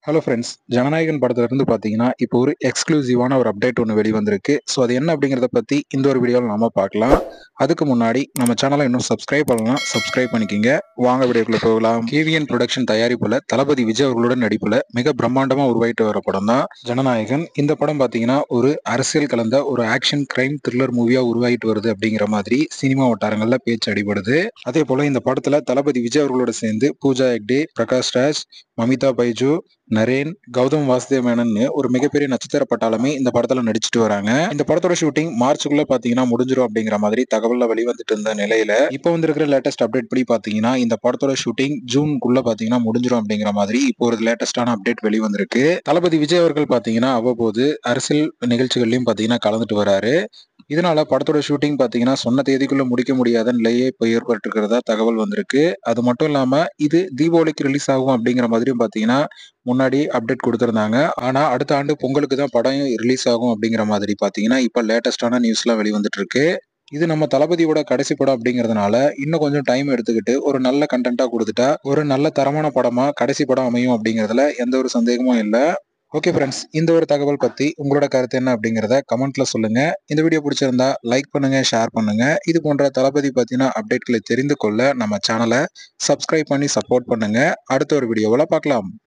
Hello friends, Jananayagan படத்துலேருந்து பார்த்தீங்கன்னா, இப்போ ஒரு எக்ஸ்க்ளூசிவான ஒரு அப்டேட் ஒண்ணு வெளிவந்திருக்கு. ஸோ அது என்ன அப்படிங்கிறத பத்தி இந்த ஒரு வீடியோல நாம பார்க்கலாம். அதுக்கு முன்னாடி நம்ம சேனலை இன்னும் சப்ஸ்கிரைப் பண்ணலனா சப்ஸ்கிரைப் பண்ணிக்கிங்க. வாங்க வீடியோக்குள்ள போகலாம். கேவிஎன் புரொடக்ஷன் தயாரிப்புல தளபதி விஜய் அவர்களோட நடிப்புல மிக பிரம்மாண்டமா உருவாயிட்டு வர படம் தான் ஜனநாயகன். இந்த படம் பார்த்தீங்கன்னா, ஒரு அரசியல் கலந்த ஒரு ஆக்ஷன் கிரைம் த்ரில்லர் மூவியா உருவாகிட்டு வருது அப்படிங்கிற மாதிரி சினிமா வட்டாரங்கள்ல பேச்சு அடிபடுது. அதே போல இந்த படத்துல தளபதி விஜய் அவர்களோட சேர்ந்து பூஜா ஹெக்டே, பிரகாஷ் ராஜ், மமிதா பைஜு, நரேன், கௌதம் வாசுதேவ் மேனன்னு ஒரு மிகப்பெரிய நட்சத்திர பட்டாளமே இந்த படத்துல நடிச்சிட்டு வராங்க. இந்த படத்தோட ஷூட்டிங் மார்ச்சுக்குள்ள பாத்தீங்கன்னா முடிஞ்சிரும் அப்படிங்கிற மாதிரி தகவல்ல வெளிவந்துட்டு இருந்த நிலையில இப்போ வந்திருக்கிற லேட்டஸ்ட் அப்டேட் படி பாத்தீங்கன்னா இந்த படத்தோட ஷூட்டிங் ஜூனுக்குள்ள பாத்தீங்கன்னா முடிஞ்சிரும் அப்படிங்கிற மாதிரி இப்போ ஒரு லேட்டஸ்டான அப்டேட் வெளிவந்திருக்கு. தளபதி விஜய் அவர்கள் பாத்தீங்கன்னா அவ்வப்போது அரசியல் நிகழ்ச்சிகள்லயும் பாத்தீங்கன்னா கலந்துட்டு வராரு. இதனால படத்தோட ஷூட்டிங் பாத்தீங்கன்னா சொன்ன தேதிக்குள்ள முடிக்க முடியாத நிலையே இப்போ ஏற்பட்டு இருக்கிறதா தகவல் வந்திருக்கு. அது மட்டும் இல்லாம இது தீபாவளிக்கு ரிலீஸ் ஆகும் அப்படிங்கிற மாதிரியும் பாத்தீங்கன்னா முன்னாடி அப்டேட் கொடுத்திருந்தாங்க. ஆனா அடுத்த ஆண்டு பொங்கலுக்கு தான் படம் ரிலீஸ் ஆகும் அப்படிங்கிற மாதிரி பாத்தீங்கன்னா இப்ப லேட்டஸ்டான நியூஸ்லாம் வெளிவந்துட்டு இருக்கு. இது நம்ம தளபதியோட கடைசி படம் அப்படிங்கிறதுனால இன்னும் கொஞ்சம் டைம் எடுத்துக்கிட்டு ஒரு நல்ல கண்டென்ட்டா கொடுத்துட்டா ஒரு நல்ல தரமான படமா கடைசி படம் அமையும் அப்படிங்கிறதுல எந்த ஒரு சந்தேகமும் இல்ல. ஓகே ஃப்ரெண்ட்ஸ், இந்த ஒரு தகவல் பத்தி உங்களோட கருத்து என்ன அப்படிங்கிறத கமெண்ட்ல சொல்லுங்க. இந்த வீடியோ பிடிச்சிருந்தா லைக் பண்ணுங்க, ஷேர் பண்ணுங்க. இது போன்ற தளபதி பத்தின அப்டேட்களை தெரிந்து கொள்ள நம்ம சேனலை சப்ஸ்கிரைப் பண்ணி சப்போர்ட் பண்ணுங்க. அடுத்த ஒரு வீடியோவில் பார்க்கலாம்.